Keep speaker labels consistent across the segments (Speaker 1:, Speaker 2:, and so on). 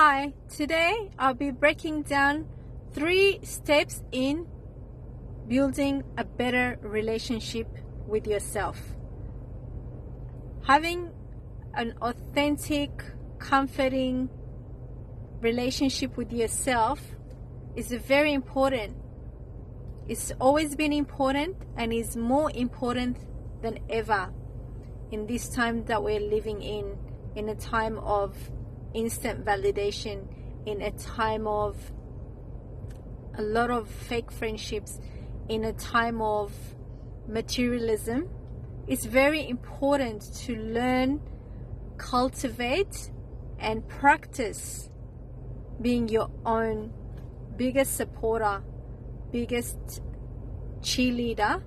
Speaker 1: Hi, today I'll be breaking down 3 steps in building a better relationship with yourself. Having an authentic, comforting relationship with yourself is very important. It's always been important and is more important than ever in this time that we're living in a time of instant validation, in a time of a lot of fake friendships, in a time of materialism. It's very important to learn, cultivate, and practice being your own biggest supporter, biggest cheerleader,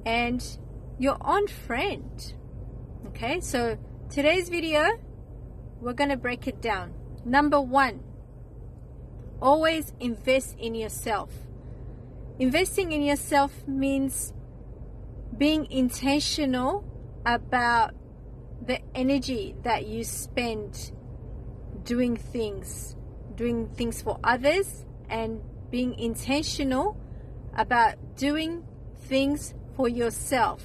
Speaker 1: and your own friend. Okay, so today's video, we're going to break it down. Number 1, always invest in yourself. Investing in yourself means being intentional about the energy that you spend doing things for others, and being intentional about doing things for yourself,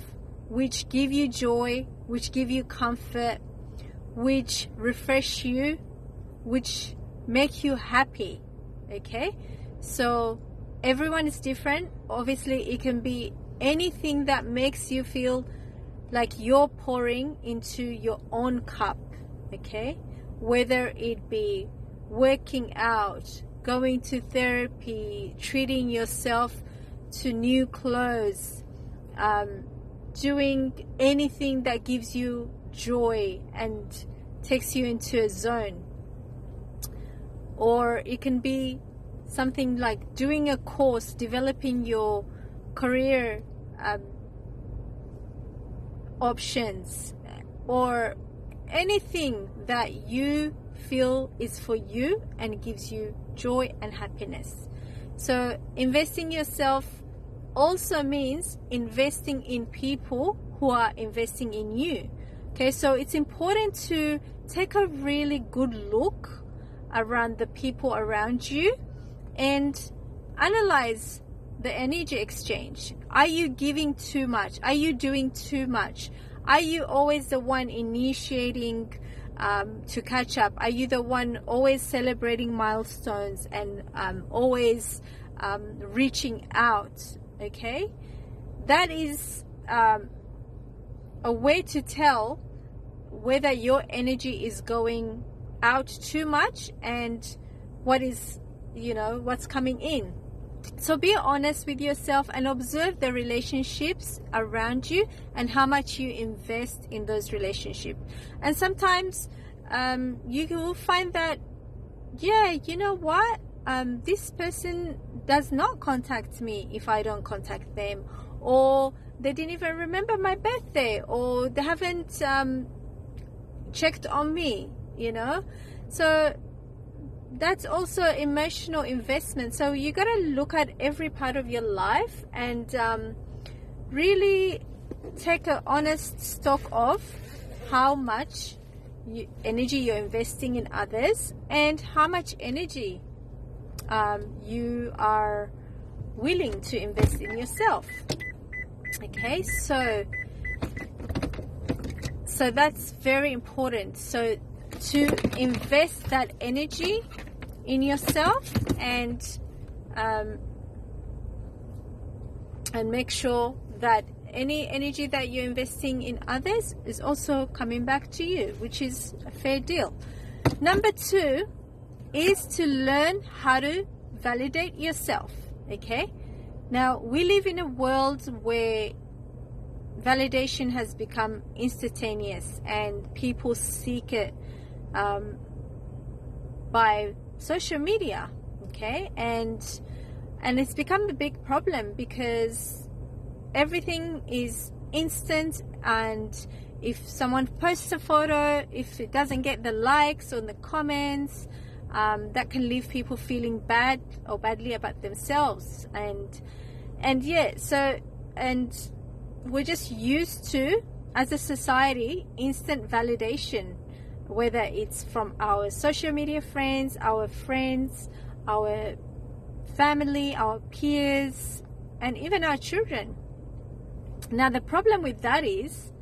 Speaker 1: which give you joy, which give you comfort, which refresh you, which make you happy. Okay, so everyone is different. Obviously, it can be anything that makes you feel like you're pouring into your own cup. Okay, whether it be working out, going to therapy, treating yourself to new clothes, doing anything that gives you joy and takes you into a zone. Or it can be something like doing a course, developing your career options, or anything that you feel is for you and gives you joy and happiness. So investing in yourself also means investing in people who are investing in you. Okay, so it's important to take a really good look around the people around you and analyze the energy exchange. Are you giving too much? Are you doing too much? Are you always the one initiating to catch up? Are you the one always celebrating milestones and always reaching out? Okay, that is a way to tell whether your energy is going out too much and what's coming in. So be honest with yourself and observe the relationships around you and how much you invest in those relationships. And sometimes you will find that, you know what, this person does not contact me if I don't contact them, or they didn't even remember my birthday, or they haven't checked on me, so that's also emotional investment. So you got to look at every part of your life and really take an honest stock of how much energy you're investing in others and how much energy you are willing to invest in yourself. Okay, so that's very important. So to invest that energy in yourself and make sure that any energy that you're investing in others is also coming back to you, which is a fair deal. Number 2 is to learn how to validate yourself. Okay, now we live in a world where validation has become instantaneous and people seek it by social media. Okay, and it's become a big problem because everything is instant, and if someone posts a photo, if it doesn't get the likes or the comments, that can leave people feeling bad or badly about themselves. And we're just used to, as a society, instant validation whether it's from our social media friends, our family, our peers, and even our children. Now, the problem with that is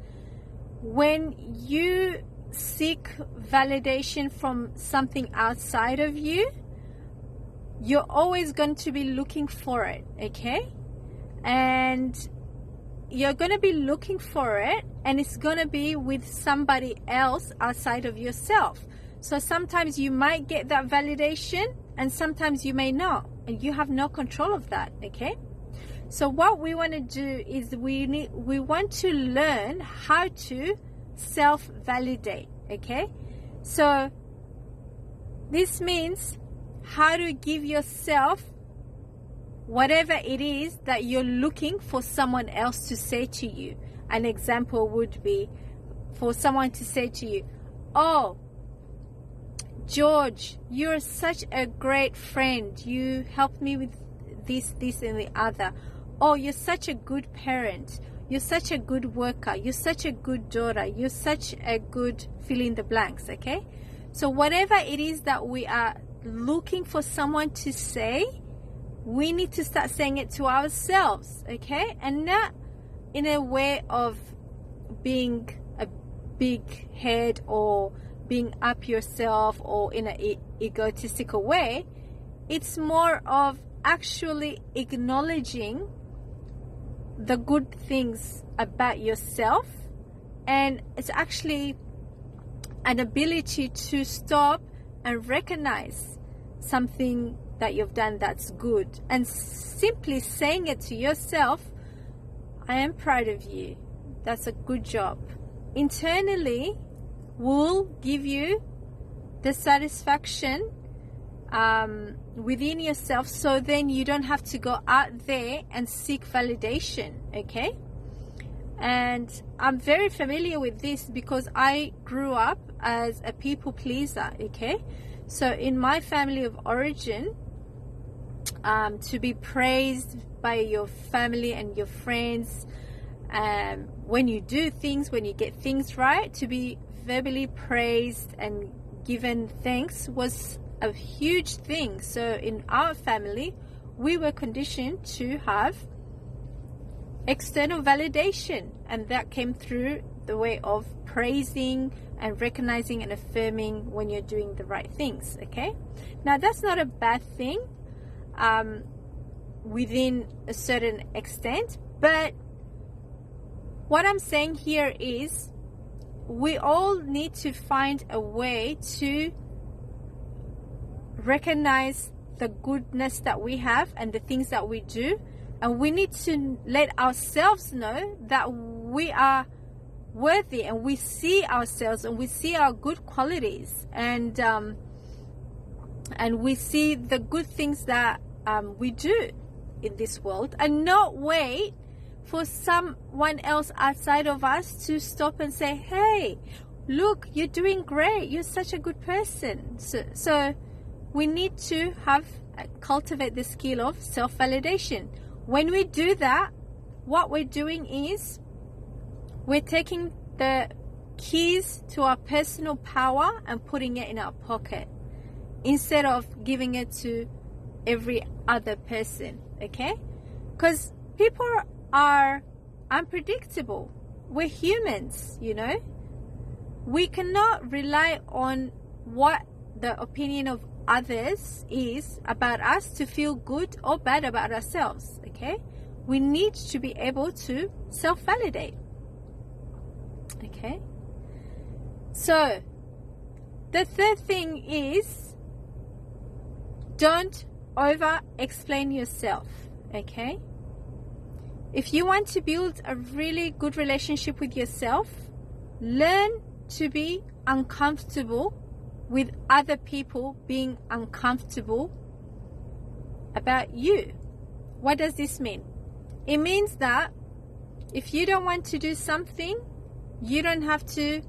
Speaker 1: when you seek validation from something outside of you, you're always going to be looking for it, okay? And you're going to be looking for it, and it's going to be with somebody else outside of yourself. So sometimes you might get that validation, and sometimes you may not, and you have no control of that, okay? So what we want to do is we want to learn how to self-validate, okay? So this means how to give yourself whatever it is that you're looking for someone else to say to you. An example would be for someone to say to you, "Oh, George, you're such a great friend. You helped me with this, and the other. Oh, you're such a good parent. You're such a good worker. You're such a good daughter. You're such a good," fill in the blanks, okay? So whatever it is that we are looking for someone to say, we need to start saying it to ourselves, okay? And not in a way of being a big head or being up yourself or in an egotistical way. It's more of actually acknowledging the good things about yourself, and it's actually an ability to stop and recognize something that you've done that's good, and simply saying it to yourself, "I am proud of you. That's a good job." Internally will give you the satisfaction within yourself, so then you don't have to go out there and seek validation, okay? And I'm very familiar with this because I grew up as a people pleaser, okay? So in my family of origin, to be praised by your family and your friends when you do things, when you get things right, to be verbally praised and given thanks was a huge thing. So in our family, we were conditioned to have external validation, and that came through the way of praising and recognizing and affirming when you're doing the right things, okay? Now, that's not a bad thing within a certain extent, but what I'm saying here is we all need to find a way to recognize the goodness that we have and the things that we do, and we need to let ourselves know that we are worthy, and we see ourselves and we see our good qualities, and we see the good things that we do in this world, and not wait for someone else outside of us to stop and say, "Hey, look, you're doing great. You're such a good person." So we need to cultivate the skill of self-validation. When we do that, what we're doing is we're taking the keys to our personal power and putting it in our pocket instead of giving it to every other person, okay? Because people are unpredictable. We're humans, you know? We cannot rely on what the opinion of others is about us to feel good or bad about ourselves, okay? We need to be able to self-validate, okay? So the third thing is, don't over-explain yourself, okay? If you want to build a really good relationship with yourself, learn to be uncomfortable with other people being uncomfortable about you. What does this mean? It means that if you don't want to do something, you don't have to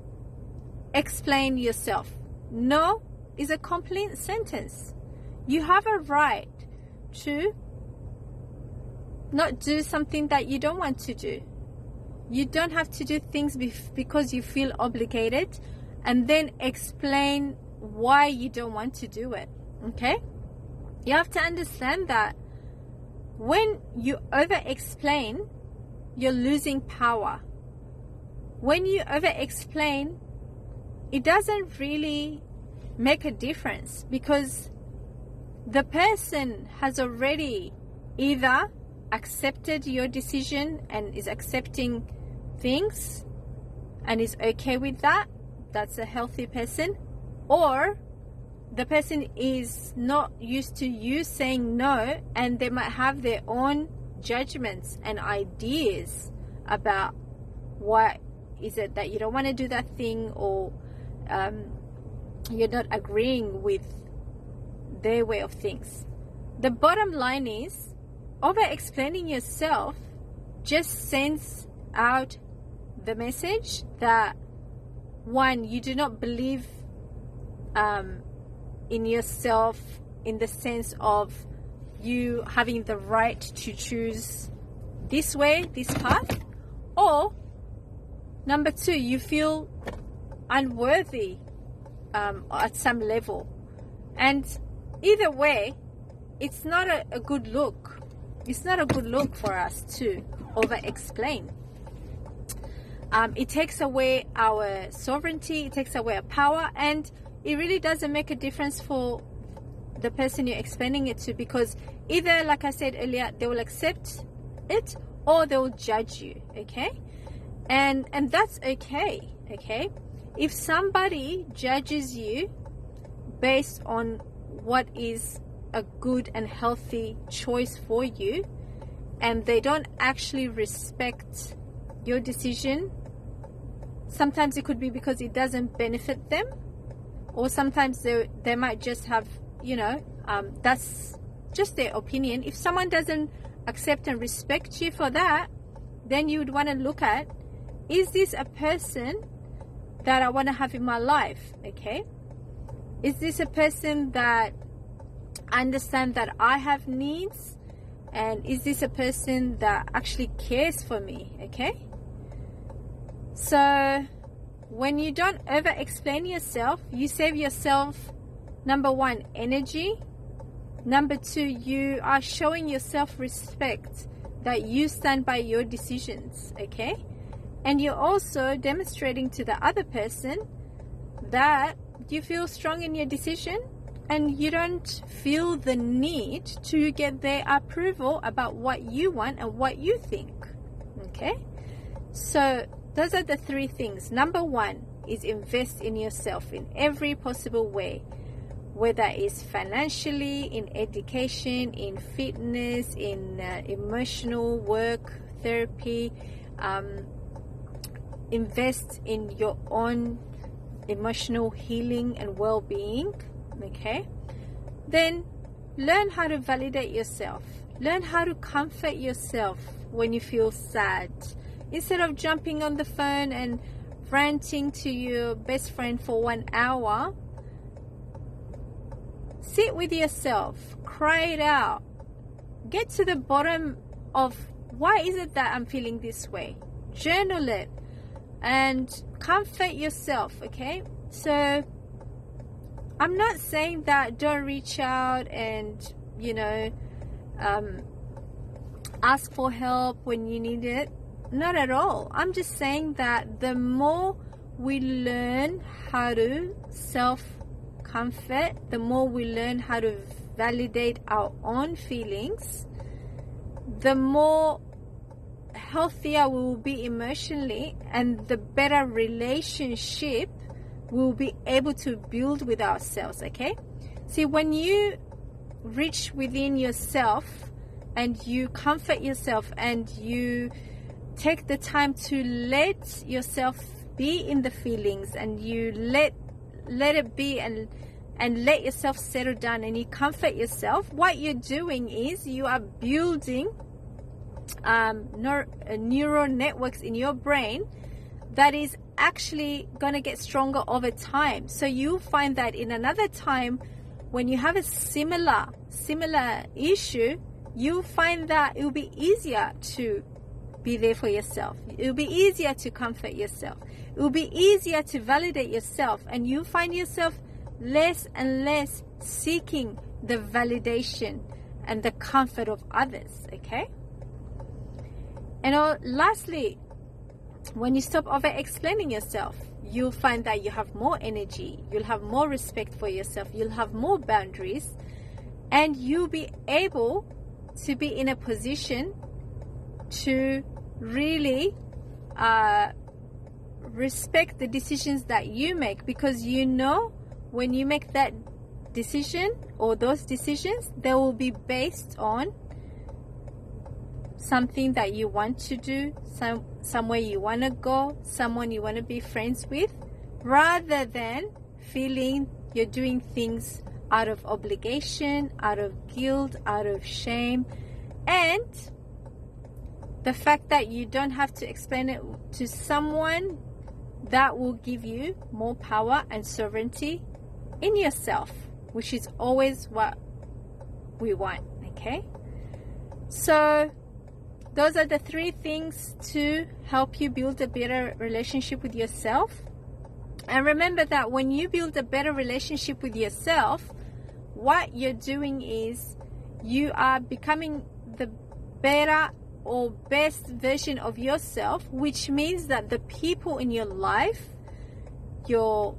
Speaker 1: explain yourself. No is a complete sentence. You have a right to not do something that you don't want to do. You don't have to do things because you feel obligated, and then explain why you don't want to do it. Okay? You have to understand that when you over-explain, you're losing power. When you over-explain, it doesn't really make a difference, because the person has already either accepted your decision and is accepting things and is okay with that. That's a healthy person. Or the person is not used to you saying no, and they might have their own judgments and ideas about why is it that you don't want to do that thing, or you're not agreeing with their way of things. The bottom line is, over-explaining yourself just sends out the message that, one, you do not believe in yourself in the sense of you having the right to choose this way, this path, or number two, you feel unworthy at some level. And either way, it's not a good look. It's not a good look for us to over-explain. It takes away our sovereignty, it takes away our power, and it really doesn't make a difference for the person you're explaining it to, because either, like I said earlier, they will accept it or they will judge you, okay? And that's okay, okay? If somebody judges you based on what is a good and healthy choice for you, and they don't actually respect your decision, sometimes it could be because it doesn't benefit them, or sometimes they might just have, that's just their opinion. If someone doesn't accept and respect you for that, then you would want to look at, is this a person that I want to have in my life, okay? Is this a person that understands that I have needs? And is this a person that actually cares for me, okay? So when you don't over-explain yourself, you save yourself, number one, energy. Number two, you are showing yourself respect, that you stand by your decisions, okay? And you're also demonstrating to the other person that you feel strong in your decision and you don't feel the need to get their approval about what you want and what you think, okay? So those are the three things. Number one is invest in yourself in every possible way, whether it's financially, in education, in fitness, in emotional work, therapy. Invest in your own emotional healing and well-being, okay? Then learn how to validate yourself. Learn how to comfort yourself when you feel sad. Instead of jumping on the phone and ranting to your best friend for 1 hour, sit with yourself, cry it out, get to the bottom of why is it that I'm feeling this way. Journal it and comfort yourself, okay? So I'm not saying that don't reach out and ask for help when you need it. Not at all. I'm just saying that the more we learn how to self-comfort, the more we learn how to validate our own feelings, the more healthier we will be emotionally, and the better relationship we'll be able to build with ourselves, okay? See, when you reach within yourself and you comfort yourself and you take the time to let yourself be in the feelings, and you let it be and let yourself settle down, and you comfort yourself, what you're doing is you are building neural networks in your brain that is actually going to get stronger over time. So you'll find that in another time when you have a similar issue, you'll find that it will be easier to be there for yourself. It will be easier to comfort yourself. it will be easier to validate yourself, and you find yourself less and less seeking the validation and the comfort of others, okay? And lastly, when you stop over explaining yourself, you'll find that you have more energy, you'll have more respect for yourself, you'll have more boundaries, and you'll be able to be in a position to really respect the decisions that you make, because you know when you make that decision or those decisions, they will be based on something that you want to do, somewhere you want to go, someone you want to be friends with, rather than feeling you're doing things out of obligation, out of guilt, out of shame. And the fact that you don't have to explain it to someone, that will give you more power and sovereignty in yourself, which is always what we want, okay? So those are the 3 things to help you build a better relationship with yourself. And remember that when you build a better relationship with yourself, what you're doing is you are becoming the better or best version of yourself, which means that the people in your life, your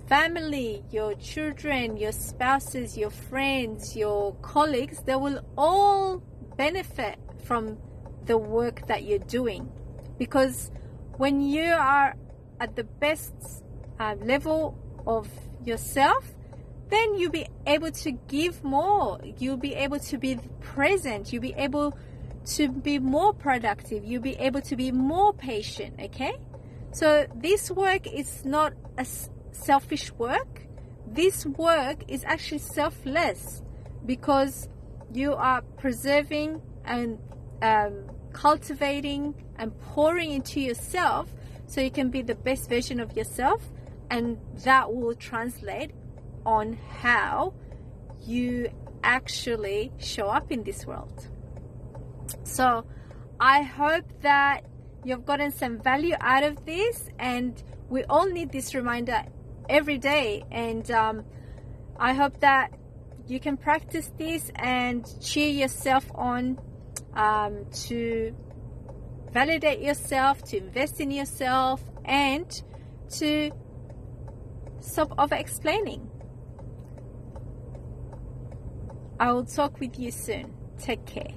Speaker 1: family, your children, your spouses, your friends, your colleagues, they will all benefit from the work that you're doing. Because when you are at the best level of yourself, then you'll be able to give more, you'll be able to be present, you'll be able to be more productive, you'll be able to be more patient, okay? So this work is not a selfish work. This work is actually selfless, because you are preserving and cultivating and pouring into yourself so you can be the best version of yourself, and that will translate on how you actually show up in this world. So I hope that you've gotten some value out of this, and we all need this reminder every day. And I hope that you can practice this and cheer yourself on to validate yourself, to invest in yourself, and to stop over explaining. I will talk with you soon. Take care.